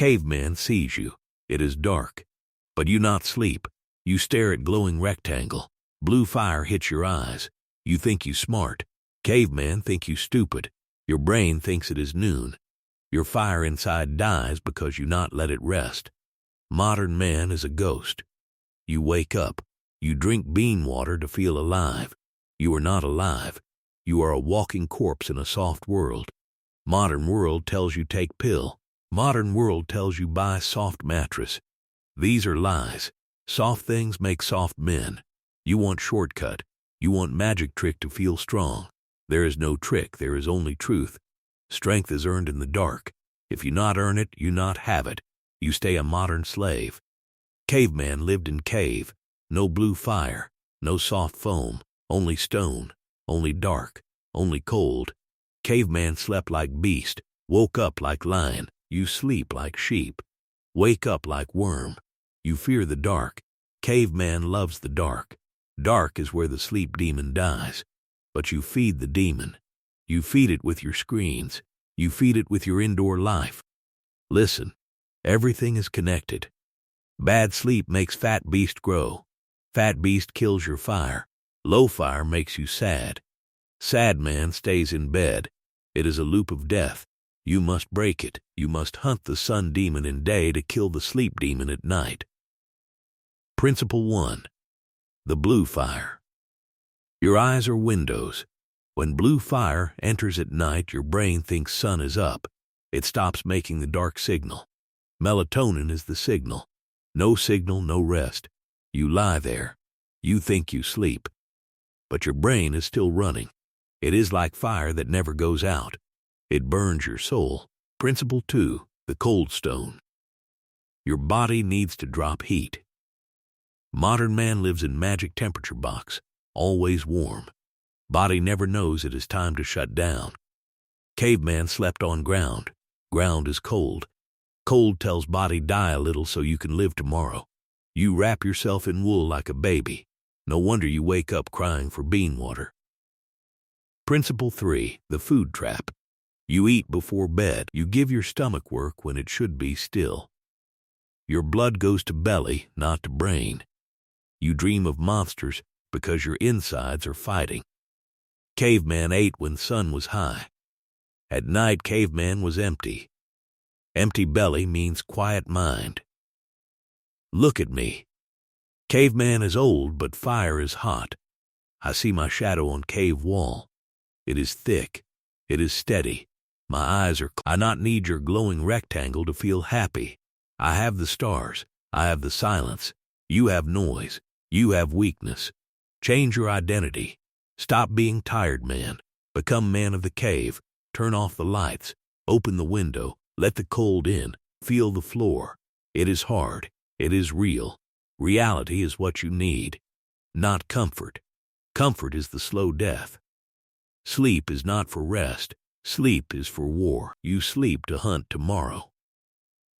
Caveman sees you. It is dark. But you not sleep. You stare at glowing rectangle. Blue fire hits your eyes. You think you smart. Caveman think you stupid. Your brain thinks it is noon. Your fire inside dies because you not let it rest. Modern man is a ghost. You wake up. You drink bean water to feel alive. You are not alive. You are a walking corpse in a soft world. Modern world tells you take pill. Modern world tells you buy soft mattress. These are lies. Soft things make soft men. You want shortcut. You want magic trick to feel strong. There is no trick, there is only truth. Strength is earned in the dark. If you not earn it, you not have it. You stay a modern slave. Caveman lived in cave. No blue fire, no soft foam, only stone, only dark, only cold. Caveman slept like beast, woke up like lion. You sleep like sheep. Wake up like worm. You fear the dark. Caveman loves the dark. Dark is where the sleep demon dies. But you feed the demon. You feed it with your screens. You feed it with your indoor life. Listen, everything is connected. Bad sleep makes fat beast grow. Fat beast kills your fire. Low fire makes you sad. Sad man stays in bed. It is a loop of death. You must break it. You must hunt the sun demon in day to kill the sleep demon at night. Principle 1. The blue fire. Your eyes are windows. When blue fire enters at night, your brain thinks sun is up. It stops making the dark signal. Melatonin is the signal. No signal, no rest. You lie there. You think you sleep. But your brain is still running. It is like fire that never goes out. It burns your soul. Principle 2. The cold stone. Your body needs to drop heat. Modern man lives in magic temperature box, always warm. Body never knows it is time to shut down. Caveman slept on ground. Ground is cold. Cold tells body die a little so you can live tomorrow. You wrap yourself in wool like a baby. No wonder you wake up crying for bean water. Principle 3. The food trap. You eat before bed. You give your stomach work when it should be still. Your blood goes to belly, not to brain. You dream of monsters because your insides are fighting. Caveman ate when sun was high. At night, caveman was empty. Empty belly means quiet mind. Look at me. Caveman is old, but fire is hot. I see my shadow on cave wall. It is thick. It is steady. My eyes are I not need your glowing rectangle to feel happy. I have the stars. I have the silence. You have noise. You have weakness. Change your identity. Stop being tired man. Become man of the cave. Turn off the lights. Open the window. Let the cold in. Feel the floor. It is hard. It is real. Reality is what you need. Not comfort. Comfort is the slow death. Sleep is not for rest. Sleep is for war. You sleep to hunt tomorrow.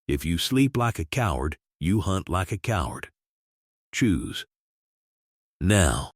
If you sleep like a coward, you hunt like a coward. Choose. Now.